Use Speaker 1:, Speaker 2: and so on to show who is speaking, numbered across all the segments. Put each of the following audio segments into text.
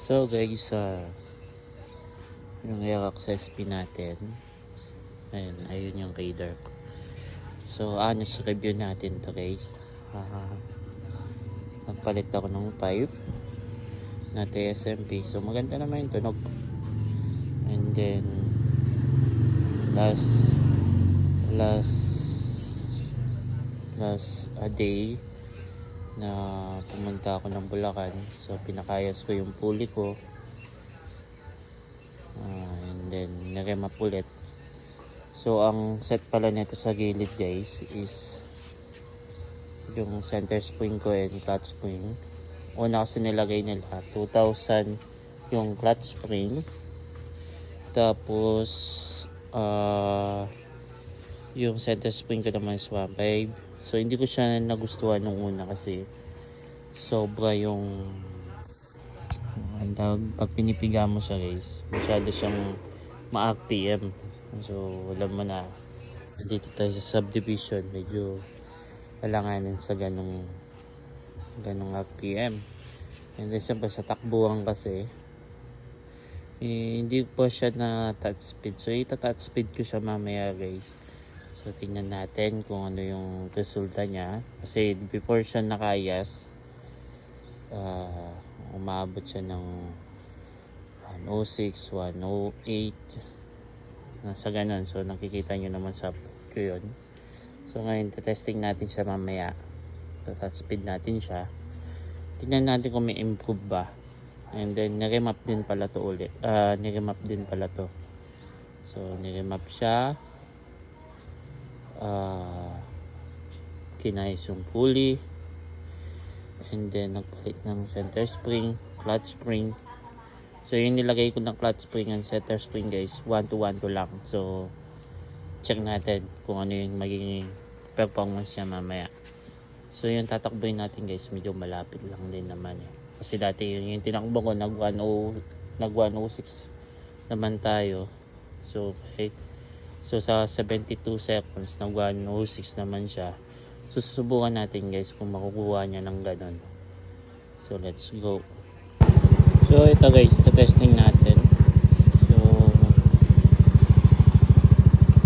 Speaker 1: So guys, yung air access pin natin, ayun yung radar ko. So honest review natin to guys. Nagpalit ako ng pipe na TSMP, so maganda naman yung tunog. And then last a day na pumunta ako ng Bulacan, so pinakayas ko yung pulley ko, and then niremap ulit. So ang set pala nito sa gilid guys is yung center spring ko and clutch spring. Una kasi nilagay nila 2,000 yung clutch spring, tapos yung center spring ko naman is 1.5. So hindi ko siya nagustuhan nung una kasi sobra yung pag pinipiga mo siya guys, masyado siyang ma-RPM. So alam mo na, dito tayo sa subdivision, medyo kailanganin sa ganong RPM. And then siyempre sa takbuhan kasi hindi po siya na touch speed, so ita-touch speed ko siya mamaya guys. So tingnan natin kung ano yung resulta niya, kasi before siya nakayas, umabot siya ng 106, 108, nasa ganun. So nakikita nyo naman sa ko yun. So ngayon testing natin siya mamaya, touch speed natin siya, tingnan natin kung may improve ba. And then niremap din pala to ulit, so niremap siya, kinayos yung pulley, and then nagpalit ng center spring, clutch spring. So yung nilagay ko ng clutch spring and center spring guys, 1-to-1 lang. So check natin kung ano yung magiging performance niya mamaya. So yung tatakboy natin guys, medyo malapit lang din naman kasi dati yung tinakbo ko nag 106 naman tayo. So okay, so sa 72 seconds nag 106 naman siya. So susubukan natin guys kung makukuha niya ng ganun. So let's go. So ito guys, testing natin. So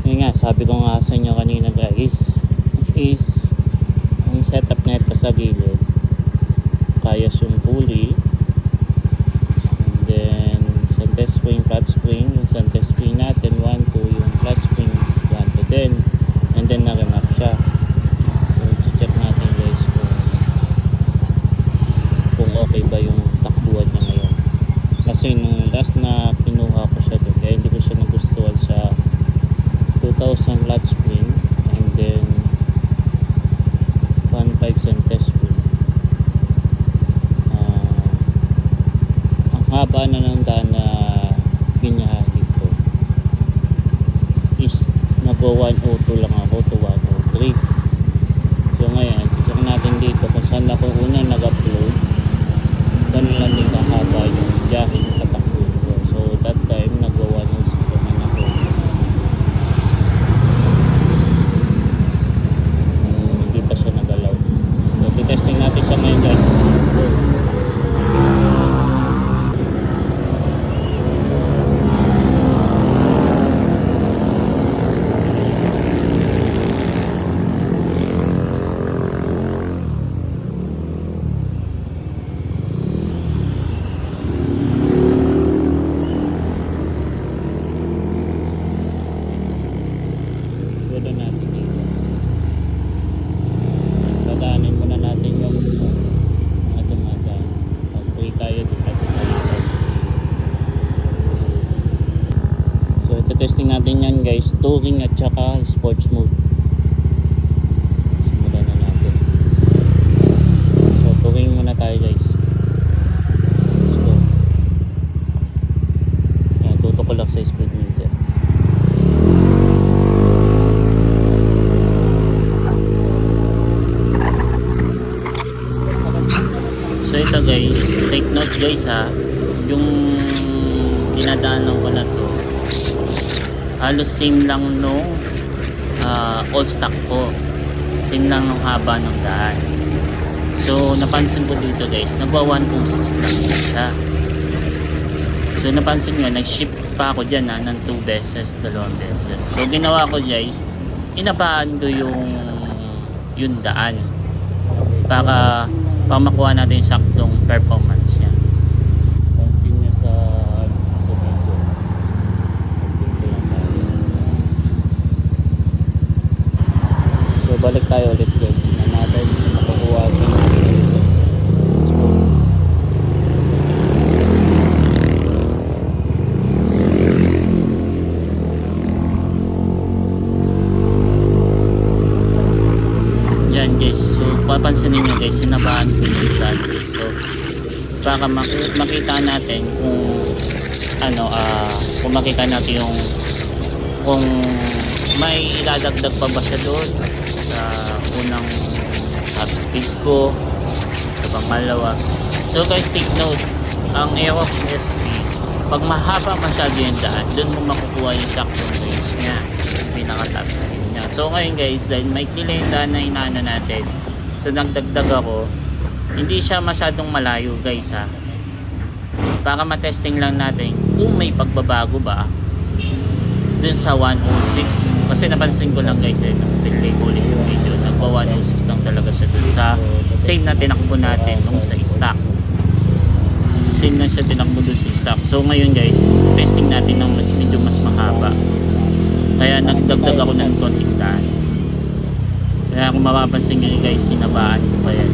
Speaker 1: yun nga, sabi ko nga sa inyo kanina guys, is ang setup na ito sa gilid, kayas yung pulley, and then center spring, clutch spring. Yung center spring natin 1-2, yung clutch spring 1-to din, and then na-remap siya. So check natin guys kung okay ba yung takbuhan niya ngayon, kasi nung last na kinuha ko siya doon, kaya hindi ko siya nagustuhan sa 2,000 clutch spring and then 1.5 center spring. Ang haba na ng daan na binyahe ko is nag-102 lang ako to 103. So ngayon check natin dito kung saan ako una nag-upload, ganun lang din kahaba yung biyahe yung tatakbo ko. So that time nag-106 naman ako, hindi pa siya nagalaw. So testing natin siya ngayon guys. Wala natin dito, dadaanin muna natin yung mga dumadaan. Pag-uwi tayo dito. So ito testing natin yan guys, touring at saka sports mode. Simulan na natin. So touring muna tayo guys. Let's go. Yan, tutok ko lang sa speed meter. So ito guys, take note guys yung dinadaanan ko na to, halos same lang nung all stock ko, same lang nung haba ng daan. So napansin ko dito guys, nagwa 106 lang siya. So napansin nyo, nag-shift pa ako dyan ng 2 beses, 2 beses. So ginawa ko guys, inabaan ko yung daan para makuha natin yung saktong performance niya. Pansin nyo sa so balik tayo ulit guys, na natin makukuha yan guys. So papansinin nyo guys, sinabaan ko yung daan dito para makita natin kung makita natin kung may iladagdag pa ba siya doon sa unang top speed ko, sa pangalawa. So guys, take note, ang Aerox SP, pag mahaba masyado yung daan, doon mo makukuha yung saktong range niya, yung pinaka top speed niya. So ngayon guys, dahil may delay yung daan na inaano natin, so nagdagdag ako, hindi siya masyadong malayo guys ha, para matesting lang natin kung may pagbabago ba dun sa 106. Kasi napansin ko lang guys nung delay ko ulit yung video, nagpa 106 lang talaga siya dun sa same na tinakbo natin nung sa stock. Same na siya tinakbo dun sa stock. So ngayon guys, testing natin ng medyo mas mahaba, kaya nagdagdag ako ng konting daan. Kaya kung mapapansin nyo guys, sinabaan ko pa yan.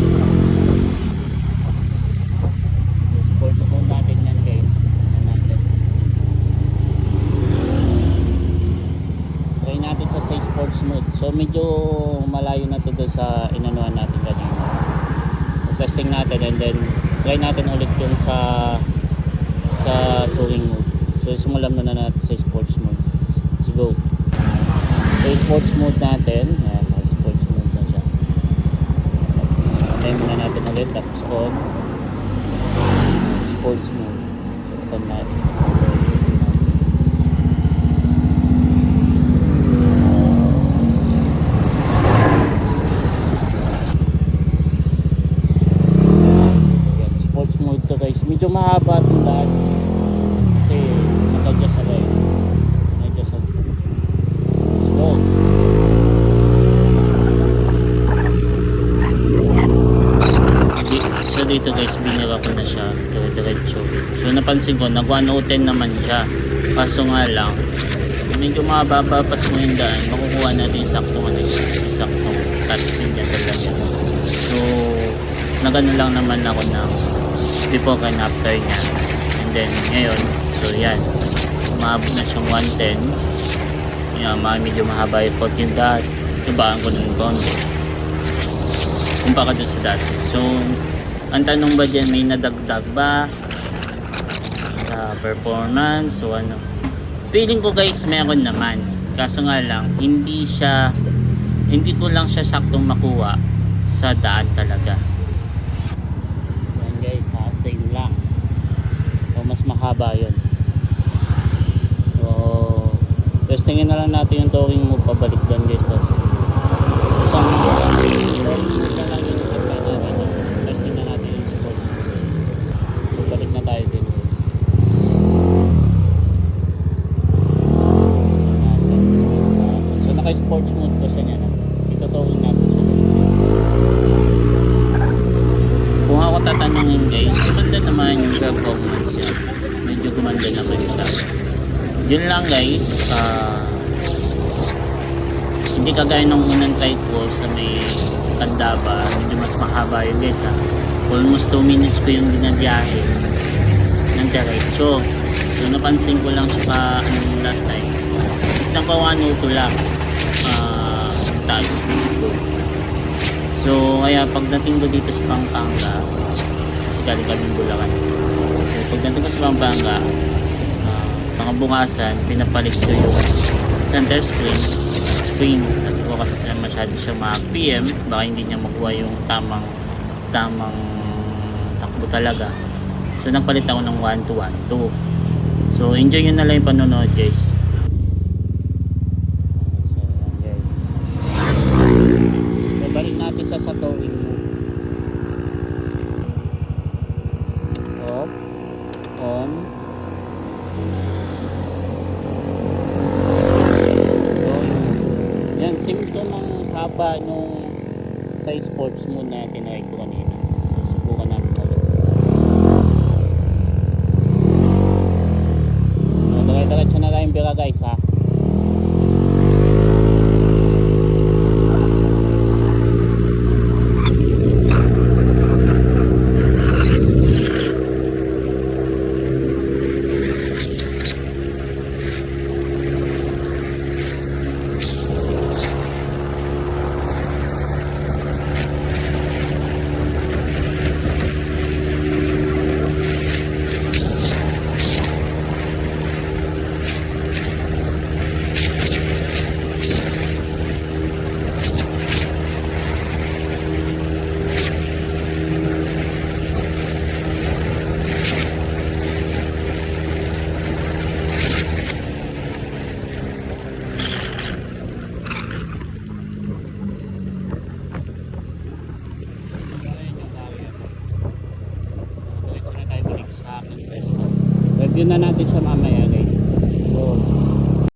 Speaker 1: Sports mode natin yan guys. Try natin sa sports mode. So medyo malayo na to doon sa inanuhan natin kanina. So, testing natin and then try natin ulit yung sa touring mode. So simulan muna natin sa sports mode. Let's go. So sports mode natin. Ayan, sports mode na siya. Try muna natin ulit. Tapos on. Sports mode. So on natin. Medyo mahaba itong daan kasi nag-adjust ako so dito guys, binira ko na siya diretso. So napansin ko nag 110 naman siya, kaso nga lang medyo mababa pas mo yung daan, makukuha natin yung saktong touch speed niya talaga. So nagano lang naman ako ng before and after niya, and then ngayon, so yan, umabot na siyang 110. Yan, medyo mahaba yung pot yung daan, ibaan ko ng konti kumpara dun sa dati. So ang tanong ba dyan, may nadagdag ba sa performance o ano? Feeling ko guys meron naman, kaso nga lang hindi ko lang siya saktong makuha sa daan talaga. Same lang. So mas mahaba yun. So testingin na lang natin yung touring move pabalik doon guys. Isang touring move na lang yung testing na natin yung support. So balik na tayo din. So naka sports mode ko siya niya. Ito touring natin siya. Kung ako tatanungin guys, gumanda naman yung performance niya. Medyo gumanda naman siya. Yun lang guys, hindi kagaya ng unang try ko sa may Candaba, medyo mas mahaba yun guys ha. Almost 2 minutes ko yung binabiyahe ng diretso. So napansin ko lang siya last time is napa 102 lang taas speed ko. So kaya pagdating ko dito sa Pampanga, kasi galing kami Bulacan, so pagdating ko sa Pampanga, mga bukasan pinapalit ko yung center spring. Sabi ko kasi masyado siya ma-PM, baka hindi niya makuha yung tamang takbo talaga. So nagpalit ako ng 1-2-1-2. So enjoy nyo na lang yung panonood guys. Balik natin sa touring move. Off, on, Yan, same to ng haba nung sa sports mode na tinry ko kanina. So, subukan natin ulit. So, dire-diretso na tayong bira guys ha. Review na natin siya mamaya.